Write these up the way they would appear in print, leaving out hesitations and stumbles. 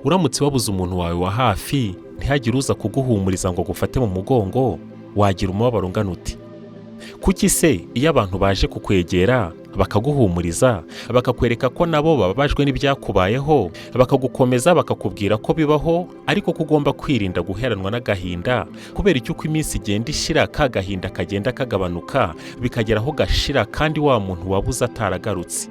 uramutse wabuze umuntu wawe wa hafi ntihagire uza kuguhumuriza ngo gufate mu mugongo, wagira umubabaro ungana uti? Kuki se iyo abantu baje kukwegera bakaguhumuriza, bakakwereka ko nabo bababajwe n'ibyakubayeho, bakagukomeza bakakubwira ko bibaho, ariko ko ugomba kwirinda guheranwa n'agahinda, kubera icyo uko iminsi igenda ishira ka gahinda kagenda kagabanuka, bikagera aho gashira kandi wa muntu wabuze ataragarutse?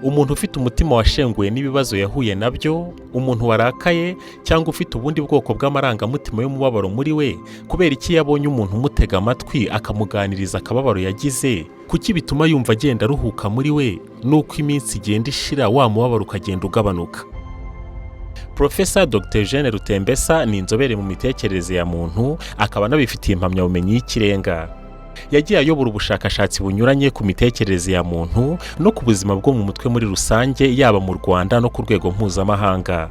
Umuntu ufite umutima washenguye n'ibibazo yahuye nabyo, umuntu warakaye cyangwa ufite ubundi bwoko bw'amarangamutima y'umubabaro muri we, kubera iki yabonye umuntu umutega amatwi akamuganiriza akababaro yagize, kuki bituma yumva agenda aruhuka muri we, nuko iminsi igenda ishira wa mubabaro ukagenda ugabanuka? Professor Dr. Eugene Rutembesa ni inzobere mu mitekerereze ya muntu, akaba anabifitiye impamyabumenyi y'ikirenga. Yagiye ayobora ubushakashatsi bunyuranye ku mitekerereze ya muntu no ku buzima bwo mu mutwe muri rusange, yaba mu Rwanda no ku rwego mpuzamahanga.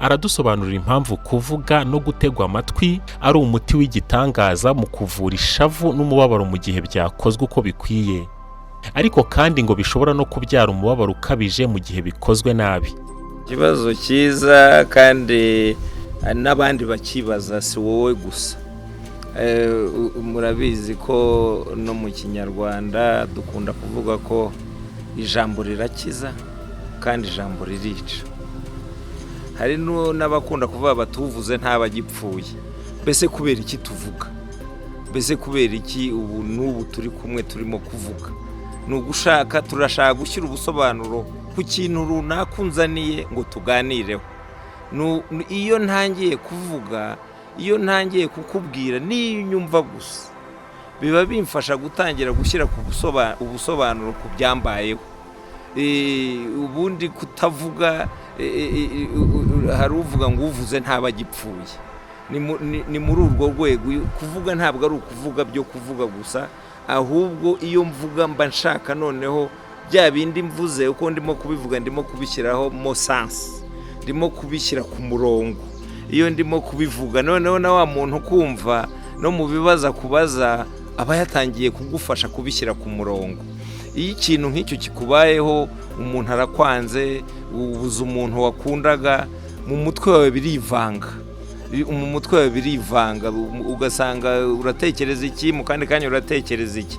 Aradusobanurira impamvu kuvuga no gutegwa amatwi ari umuti w'igitangaza mu kuvura ishavu n'umubabaro mu gihe byakozwe uko bikwiye, ariko kandi ngo bishobora no kubyara umubabaro ukabije mu gihe bikozwe nabi. Ikibazo cyiza kandi n'abandi bakibaza, si wowe gusa. Murabizi ko no mu Kinyarwanda dukunda kuvuga ko ijambo rirakiza kandi ijambo ririca. Hari n'abakunda kuvuga batuvuze ntabagipfuye. Mbese kubera iki tuvuga? Mbese kubera iki ubu n'ubu turi kumwe turimo kuvuga? Nugushaka turashaka gushyira ubusobanuro ku kintu runaka unzaniye ngo tuganireho. Iyo ntangiye kuvuga, iyo ntangiye kukubwira niyo nyumva gusa, biba bimfasha gutangira gushyira ku ubusobanuro ku byambayeho. Ubundi kutavuga, hari uvuga ngo uvuze ntabagipfuye. Ni muri urwo rwego kuvuga ntabwo ari ukuvuga byo kuvuga gusa, ahubwo iyo mvuga mba nshaka noneho bya bindi mvuze uko ndimo kubivuga ndimo kubishyiraho mo sense, ndimo kubishyira ku murongo. Iyo ndimo kubivuga noneho na wa muntu kumva no mu bibaza kubaza aba yatangiye kugufasha kubishyira ku murongo. Iyo ikintu nk'icyo kikubayeho, umuntu arakwanze, ubuze umuntu wakundaga, mu mutwe wawe birivanga, ugasanga uratekereza iki, mu kandi kanya uratekereza iki.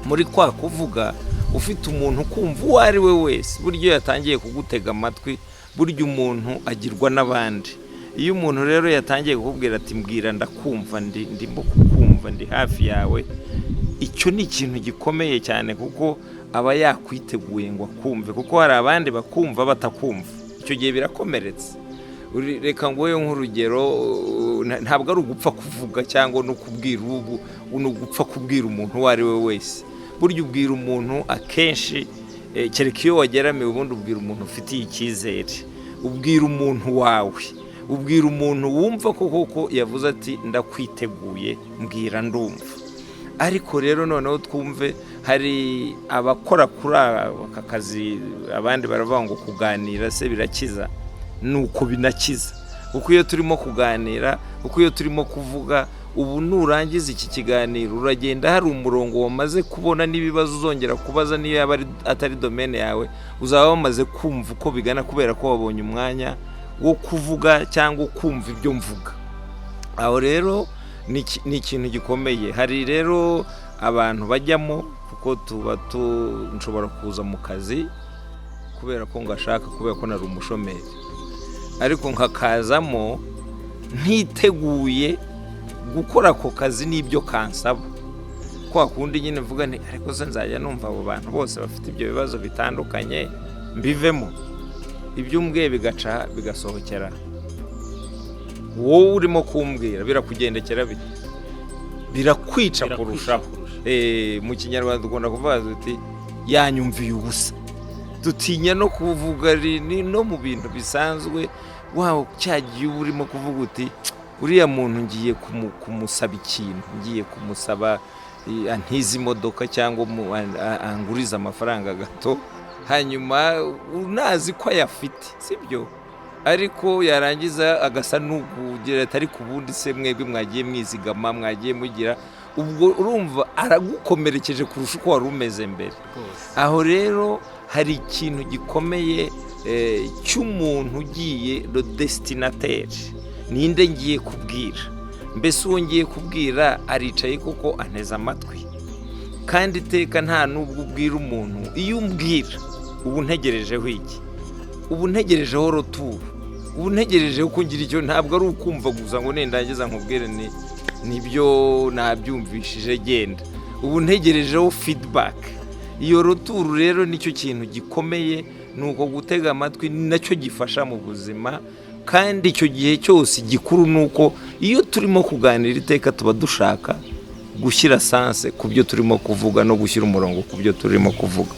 Muri kwa kuvuga ufite umuntu kumva uwo ari we wese, buryo yatangiye kugutega amatwi, buryo umuntu agirwa n'abandi. Iyo umuntu rero yatangiye kukubwira ati mbwira ndakumva, ndimo kukumva, ndi hafi yawe, icyo ni ikintu gikomeye cyane, kuko aba yakwiteguye ngo akumve, kuko hari abandi bakumva batakumva. Icyo gihe birakomeretse. Reka ngoye nk'urugero, ntabwo ari ugupfa kuvuga cyangwa no kubwira no gupfa kubwira umuntu uwo ari we wese. Buryo ubwira umuntu akenshi, kereka iyo wageramiwe, ubundi ubwira umuntu ufitiye icyizere, ubwira umuntu wawe, ubwira umuntu wumva koko yavuze ati ndakwiteguye, mbwira ndumva. Ariko rero noneho twumve, hari abakora kuri aka kazi, abandi baravuga ngo kuganira se birakiza. Nuko binakiza, kuko iyo turimo kuganira, kuko iyo turimo kuvuga, ubu nurangiza iki kiganiro uragenda hari umurongo wamaze kubona n'ibibazo uzongera kubaza, niyo yaba atari domaine yawe uzaba wamaze kumva uko bigana, kubera ko wabonye umwanya wo kuvuga cyangwa kumva ibyo mvuga. Aho rero ni ikintu gikomeye. Hari rero abantu bajyamo, kuko nshobora kuza mu kazi kubera ko ngashaka, kubera ko nari umushomeri, ariko nkakazamo ntiteguye gukora ako kazi n'ibyo kansaba. Kwa kundi nyine mvuga nti ariko se nzajya numva abo bantu bose bafite ibyo bibazo bitandukanye mbivemo, ibyo umbwiye bigaca bigasohokera wowe urimo kumbwira, birakugendekera bite? Birakwica kurushaho. Mu Kinyarwanda dukunda kuvuga tuti yanyumviye ubusa. Dutinya no kuvuga no mu bintu bisanzwe, waho cyagiye urimo kuvuga uti uriya muntu ngiye kumusaba ikintu, ngiye kumusaba antiza imodoka cyangwa anguriza amafaranga gato, hanyuma unazi ko ayafite, sibyo? Ariko yarangiza agasa n'ukugira atari ku bundi se mwebwe mwagiye mwizigama, mwagiye mugira, ubwo urumva aragukomerekeje kurusha uko wari umeze mbere. Aho rero hari ikintu gikomeye cy'umuntu ugiye le destinataire, ninde ngiye kubwira, mbese uwo ngiye kubwira aricaye koko anteze amatwi, kandi iteka nta n'ubwo ubwira umuntu, iyo umbwira ubu ntegerejeho iki, ubu ntegerejeho roturu, ubu ntegerejeho ko ngira icyo, ntabwo ari ukumva gusa ngo nendangiza nkubwire nibyo nabyumvishije genda, ubu ntegerejeho feedback. Iyo roturu rero nicyo kintu gikomeye, nuko gutega amatwi nacyo gifasha mu buzima, kandi icyo gihe cyose gikuru nuko iyo turimo kuganira iteka tuba dushaka gushyira sanse ku byo turimo kuvuga no gushyira umurongo ku byo turimo kuvuga.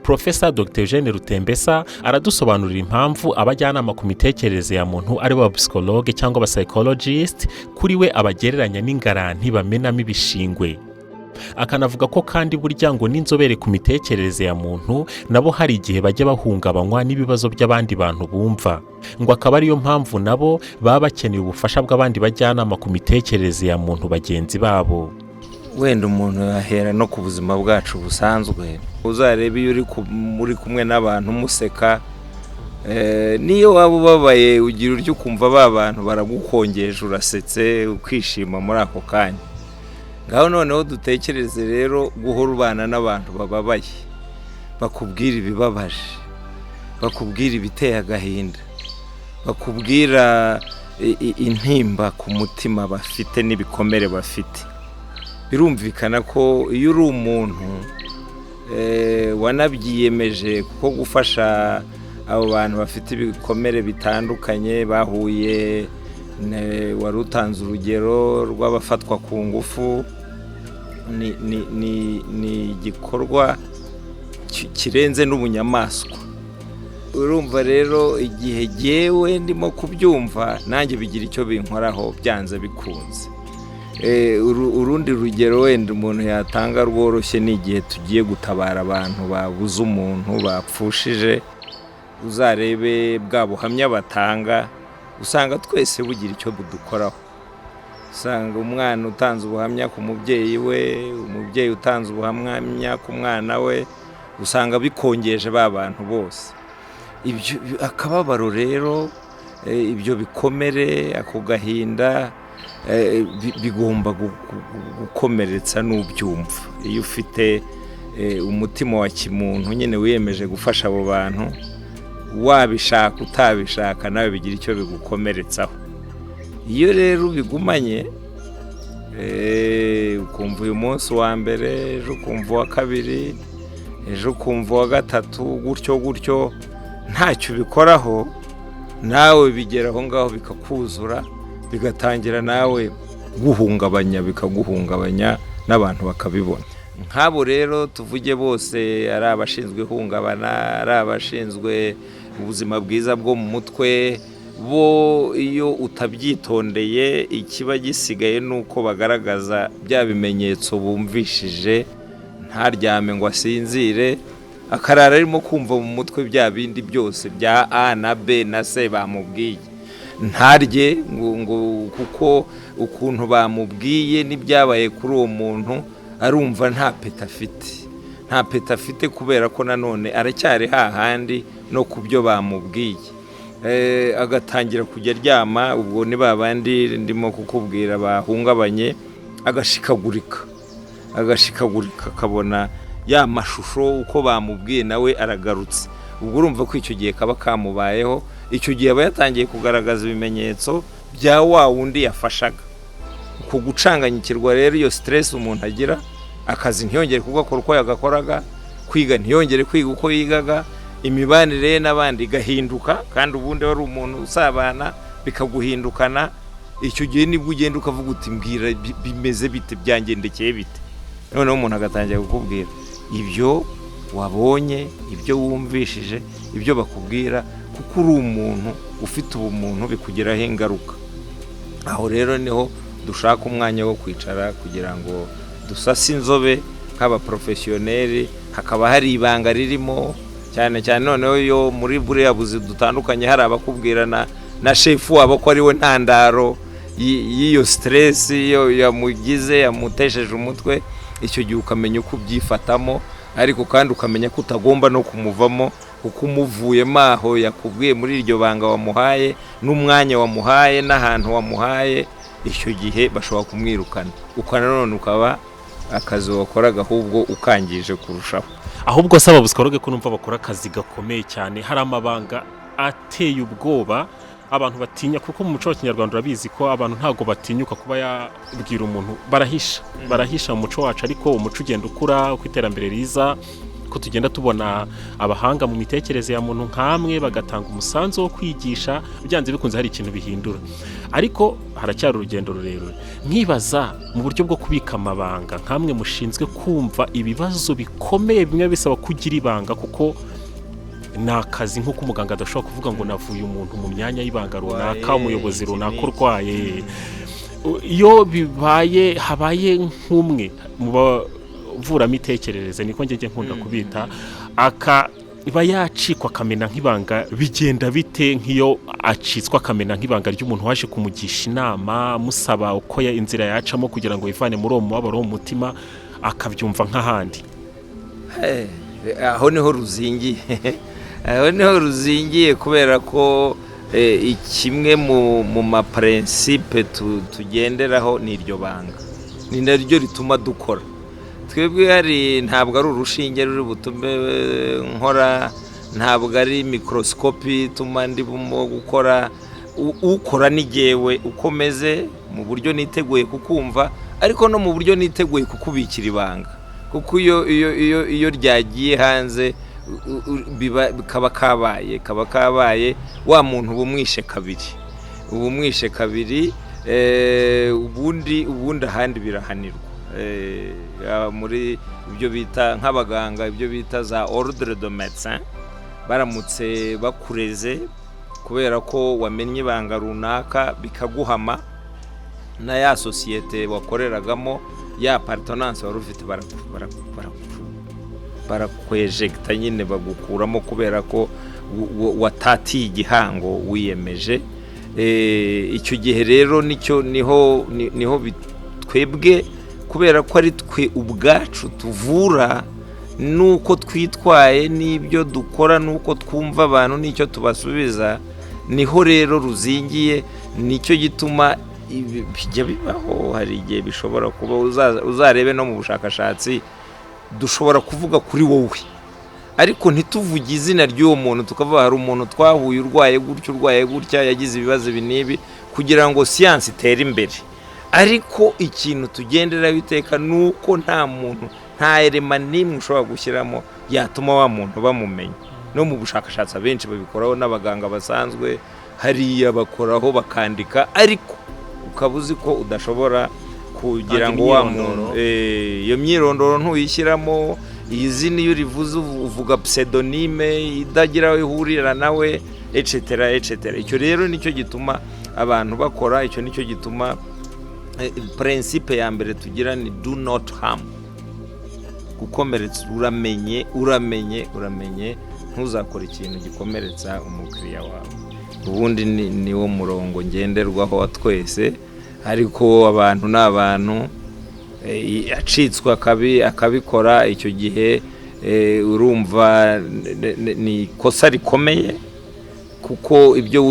Profesa Dr Eugene Rutembesa aradusobanurira impamvu abajyanama ku mitekerereze ya muntu ari ba psychologue cyangwa ba psychologist kuri we abagereranya n'ingaranti bamenamo ibishingwe. Akanavuga ko kandi burya ngo n'inzobere ku mitekerereze ya muntu nabo hari igihe bajya bahungabanywa n'ibibazo by'abandi bantu bumva, ngo akaba ariyo mpamvu nabo baba bakeneye ubufasha bw'abandi bajyanama ku mitekerereze ya muntu bagenzi babo. Wenda umuntu yahera no ku buzima bwacu busanzwe, uzarebe iyo muri kumwe n'abantu museka, niyo waba ubabaye ugira uryo ukumva ba bantu baragukongeje, urasetse ukishima muri ako kanya. Ngaho noneho dutekereze rero guhora ubana n'abantu bababaye, bakubwira ibibabaje, bakubwira ibiteye agahinda, bakubwira intimba ku mutima bafite n'ibikomere bafite. Birumvikana ko iyo uri umuntu wanabyiyemeje kuko gufasha abo bantu bafite ibikomere bitandukanye bahuye, wari utanze urugero rw'abafatwa ku ngufu, ni igikorwa kirenze n'ubunyamaswa. Urumva rero igihe jyewe ndimo kubyumva nanjye bigira icyo binkoraho byanze bikunze. Urundi rugero wenda umuntu yatanga rworoshye ni igihe tugiye gutabara abantu babuze umuntu bapfushije, uzarebe bwa buhamya batanga, usanga twese bugira icyo budukoraho. Usanga umwana utanze ubuhamya ku mubyeyi we, umubyeyi utanze ubuhamya ku mwana we, usanga bikongeje ba bantu bose. Ibyo akababaro rero, ibyo bikomere, ako gahinda bigomba gukomeretsa n'ubyumva. Iyo ufite umutima wa kimuntu nyine wiyemeje gufasha abo bantu, wabishaka utabishaka nawe bigira icyo bigukomeretsaho. Iyo rero ubigumanye, ukumva uyu munsi wa mbere, ejo ukumva uwa kabiri, ejo ukumva uwa gatatu, gutyo ntacyo ubikoraho, nawe bigera aho ngaho bikakuzura, bigatangira nawe bikaguhungabanya n'abantu bakabibona. Nk'abo rero tuvuge bose, ari abashinzwe ihungabana, ari abashinzwe ubuzima bwiza bwo mu mutwe, bo iyo utabyitondeye ikiba gisigaye nuko bagaragaza bya bimenyetso bumvishije, ntaryame ngo asinzire, akarara arimo kumva mu mutwe bya bindi byose bya A na B na C bamubwiye, ntarye ngo kuko ukuntu bamubwiye n'ibyabaye kuri uwo muntu arumva nta peta afite kubera ko nanone aracyari hahandi no ku byo bamubwiye. Agatangira kujya aryama, ubwo ni babandi ndimo kukubwira bahungabanye, agashikagurika akabona ya mashusho uko bamubwiye nawe aragarutse. Ubwo urumva ko icyo gihe kaba kamubayeho, icyo gihe aba yatangiye kugaragaza ibimenyetso bya wa wundi yafashaga. Uko gucanganyikirwa rero, iyo stress umuntu agira, akazi ntiyongere kugakora uko yagakoraga, kwiga ntiyongere kwiga uko yigaga, imibanire n'abandi igahinduka, kandi ubundi wari umuntu usabana bikaguhindukana. Icyo gihe nibwo ugenda ukavuga uti mbwira bimeze bite, byangendekeye bite. Noneho umuntu agatangira kukubwira ibyo wabonye, ibyo wumvishije, ibyo bakubwira, kuko uri umuntu ufite ubumuntu bikugiraho ingaruka. Aho rero niho dushaka umwanya wo kwicara kugira ngo dusase inzobe nk'abaprofesiyoneri. Hakaba hari ibanga ririmo cyane noneho yo muri buriya buzi dutandukanye, hari abakubwirana na shefu wabo ko ari we ntandaro y'iyo stress yo yamugize, yamutesheje umutwe. Icyo gihe ukamenya uko ubyifatamo, ariko kandi ukamenya ko utagomba no kumuvamo kuko umuvuyemo aho yakubwiye muri iryo banga wamuhaye n'umwanya wamuhaye n'ahantu wamuhaye, icyo gihe bashobora kumwirukana, nanone ukaba akazi wakoraga ahubwo ukangije kurushaho. ahubwo saba busikoroge ko numva bakora akazi gakomeye cyane, hari amabanga ateye ubwoba abantu batinya, kuko mu muco wa Kinyarwanda urabizi ko abantu ntago batinyuka kuba yabwira umuntu, barahisha mu muco wacu, ariko umuco ugenda ukura uko iterambere riza, ko tugenda tubona abahanga mu mitekerereze ya muntu nkamwe bagatanga umusanzu wo kwigisha, byanze bikunze hari ikintu bihindura, ariko haracyari urugendo rurerure. Nkibaza mu buryo bwo kubika amabanga, nkamwe mushinzwe kumva ibibazo bikomeye bimwe bisaba kugira ibanga, kuko ni akazi nk'uko umuganga adashobora kuvuga ngo navuye umuntu mu myanya y'ibanga runaka, umuyobozi runaka urwaye. Iyo habaye nk'umwe mu bavuramitekerereze, niko njye nkunda kubita, iba yacikwa akamena nk'ibanga, bigenda bite nk'iyo acitswa akamena nk'ibanga ry'umuntu waje kumugisha inama, musaba uko inzira yacamo kugira ngo yivane muri uwo mubabaro wo mu mutima, akabyumva nk'ahandi? Aho niho ruzingiye kubera ko kimwe mu maprincipe tugenderaho ni iryo banga, ni naryo rituma dukora twebwe. Ntabwo ari urushinge ruri butume nkora, ntabwo ari mikorosikopi ituma ndimo gukora, ukora ni jyewe ukomeze mu buryo niteguye kukumva, ariko no mu buryo niteguye kukubikira ibanga, kuko iyo ryagiye hanze kaba kabaye wa muntu ubumwishe kabiri, ubundi ahandi birahanirwa. Muri ibyo bita nk'abaganga, ibyo bita za ordre de médecin, baramutse bakureze kubera ko wamenye ibanga runaka bikaguhama, na ya sosiyete wakoreragamo, ya partenance wari ufite barakwejegita nyine, bagukuramo kubera ko watatiye igihango wiyemeje. Icyo gihe rero niho twebwe, kubera ko ari twe ubwacu tuvura, nuko twitwaye n'ibyo dukora, nuko twumva abantu n'icyo tubasubiza, niho rero ruzingiye. Nicyo gituma bijya bibaho, hari igihe bishobora kuba, uzarebe no mu bushakashatsi, dushobora kuvuga kuri wowe ariko ntituvuge izina ry'uwo muntu, tukavuga hari umuntu twahuye urwaye gutya yagize ibibazo binibi, kugira ngo siyansi itere imbere. Ariko ikintu tugendera biteka nuko nta elema n'imwe ushobora gushyiramo yatuma wa muntu bamumenya. No mu bushakashatsi abenshi babikoraho, n'abaganga basanzwe hariya bakoraho bakandika, ariko ukaba uzi ko udashobora kugira ngo wa muntu iyo myirondoro ntuyishyiramo, iyi zina iyo rivuze uvuga pseudonyme idagira aho ihurira nawe, etc. Icyo rero nicyo gituma abantu bakora, icyo nicyo gituma principe ya mbere tugira ni do not harm. Gukomeretsa, uramenye ntuzakora ikintu gikomeretsa umukiriya wawe. Ubundi niwo murongo ngenderwaho wa twese, ariko abantu n'abantu, acitswe akabikora, icyo gihe urumva ni ikosa rikomeye, kuko ibyo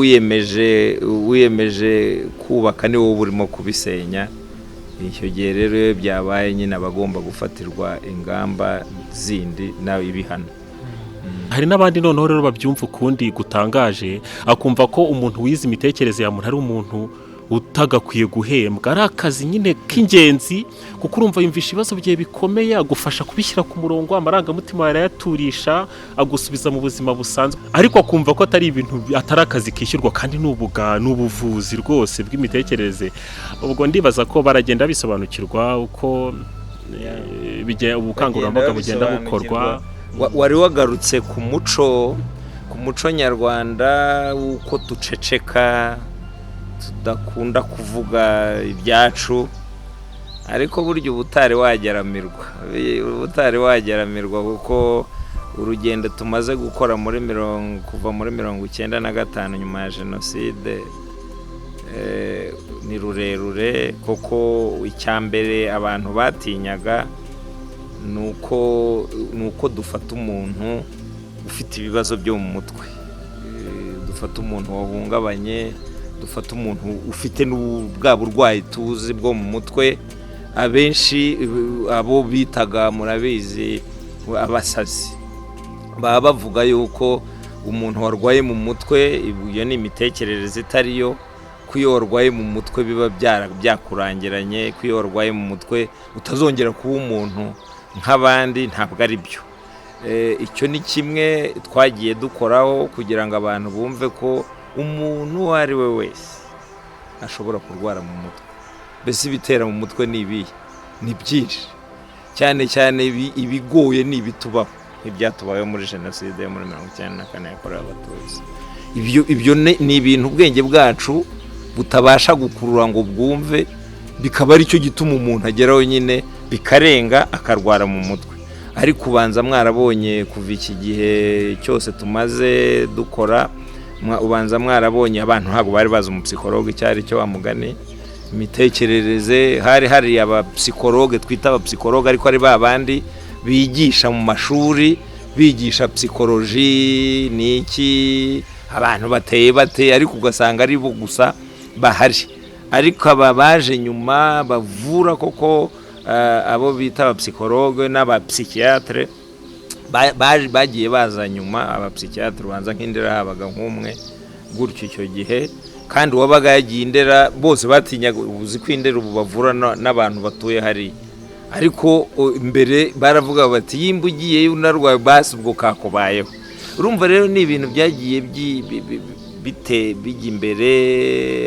wiyemeje kubaka ni wowe urimo kubisenya. Icyo gihe rero iyo byabaye nyine abagomba gufatirwa ingamba zindi nawe ibihano. Hari n'abandi noneho rero babyumva ukundi gutangaje, akumva ko umuntu wize imitekerereze ya muntu ari umuntu utagakwiye guhembwa, ari akazi nyine k'ingenzi, kuko urumva yumvisha ibibazo bye bikomeye, agufasha kubishyira ku murongo, amarangamutima yarayaturisha, agusubiza mu buzima busanzwe, ariko akumva ko atari akazi kishyurwa, kandi n'ubuvuzi rwose bw'imitekerereze. Ubwo ndibaza ko baragenda bisobanukirwa uko ubukangurambaga bugenda bukorwa. Wari wagarutse ku muco nyarwanda, uko duceceka, tudakunda kuvuga ibyacu, ariko burya ubutari wageramirwa, kuko urugendo tumaze gukora kuva muri 1995 nyuma ya jenoside ni rurerure, kuko icyambere abantu batinyaga nuko dufata umuntu ufite ibibazo byo mu mutwe, dufata umuntu wahungabanye, dufata umuntu ufite bwa burwayi tuzi bwo mu mutwe, abenshi abo bitaga murabizi abasazi, baba bavuga yuko umuntu warwaye mu mutwe, iyo ni imitekerereze itariyo, ko iyo warwaye mu mutwe biba byakurangiranye, ko iyo warwaye mu mutwe utazongera kuba umuntu nk'abandi. Ntabwo ari byo. Icyo ni kimwe twagiye dukoraho kugira ngo abantu bumve ko umuntu uwo ari we wese ashobora kurwara mu mutwe. Mbese ibitera mu mutwe ni ibihe? Ni byinshi, cyane cyane ibigoye ni ibitubaho, nk'ibyatubayeho muri jenoside yo muri 1994 yakorewe Abatutsi. Ibyo ni ibintu ubwenge bwacu butabasha gukurura ngo bwumve, bikaba ari cyo gituma umuntu ageraho nyine bikarenga akarwara mu mutwe. Ariko ubanza mwarabonye kuva iki gihe cyose tumaze dukora, ubanza mwarabonye abantu ntabwo bari bazi umupsikologe icyo ari cyo, wamugani imitekerereze. hari abapsikologe twita abapsikologe, ariko ari babandi bigisha mu mashuri, bigisha psikoloji niki, abantu bateye, ariko ugasanga ari bo gusa bahari. Ariko aba baje nyuma bavura koko, abo bita abapsikologe n'abapsikiatre bagiye baza nyuma. Abapsikiatre ubanza nk'Indera habaga nk'umwe gutyo icyo gihe, kandi wabaga yagiye Indera bose batinyaga, ubuzi ko Indera ubu bavura n'abantu batuye hari. Ariko imbere baravuga bati yimba ugiye unarwaye basi ubwo kakubayeho. Urumva rero ni ibintu byagiye bijya imbere,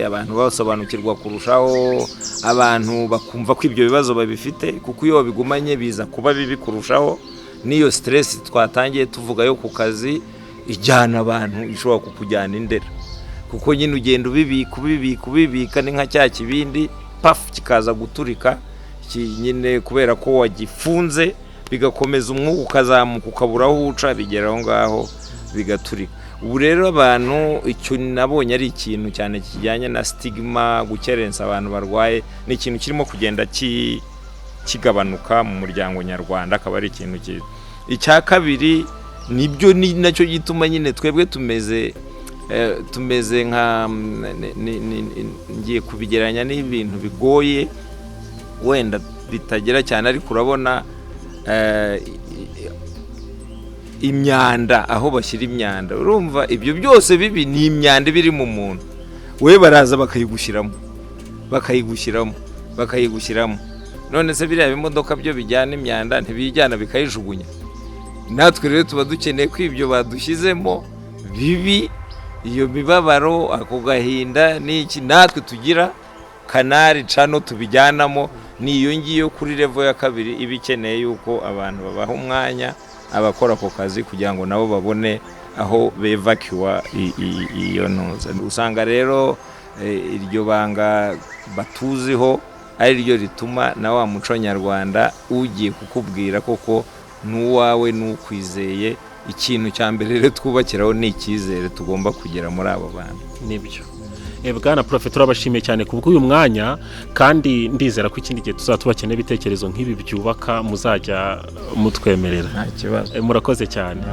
abantu basobanukirwa kurushaho, abantu bakumva ko ibyo bibazo babifite, kuko iyo babigumanye biza kuba bibi kurushaho. N'iyo stress twatangiye tuvuga yo ku kazi ijyana abantu, ishobora kukujyana Indera, kuko nyine ugenda ubibika ni nka cya kibindi paf kikaza guturika nyine, kubera ko wagifunze bigakomeza umwuka ukazamuka ukabura aho uca, bigera aho ngaho bigaturika. Ubu rero abantu, icyo nabonye ari ikintu cyane kijyanye na stigma, gukerensa abantu barwaye, ni ikintu kirimo kugenda kigabanuka mu muryango nyarwanda, akaba ari ikintu cyiza. Icya kabiri nibyo ni nacyo gituma nyine twebwe tumeze nka ngiye kubigeranya n'ibintu bigoye wenda bitagera cyane, ariko urabona imyanda, aho bashyira imyanda, urumva ibyo byose bibi ni imyanda biri mu muntu, we baraza bakayigushyiramo. None se biriya bimodoka byo bijyana imyanda ntibijyana bikayijugunya? Natwe rero tuba dukeneye ko ibyo badushyizemo bibi, iyo mibabaro, ako gahinda n'iki, natwe tugira kanari cano tubijyanamo. Niyo ngiyo kuri level ya kabiri iba ikeneye yuko abantu babaha umwanya, abakora ako kazi, kugira ngo nabo babone aho bevacuwa iyo ntuza. Usanga rero iryo banga batuziho ari ryo rituma na wa muco nyarwanda ugiye kukubwira koko n'uwawe n'ukwizeye. Ikintu cya mbere rero twubakiraho ni icyizere tugomba kugera muri abo bantu. Nibyo. Bwana Prof, turabashimiye cyane kubw'uyu mwanya, kandi ndizera ko ikindi gihe tuzatubakenera ibitekerezo nk'ibi byubaka muzajya mutwemerera. Nta kibazo. Murakoze cyane.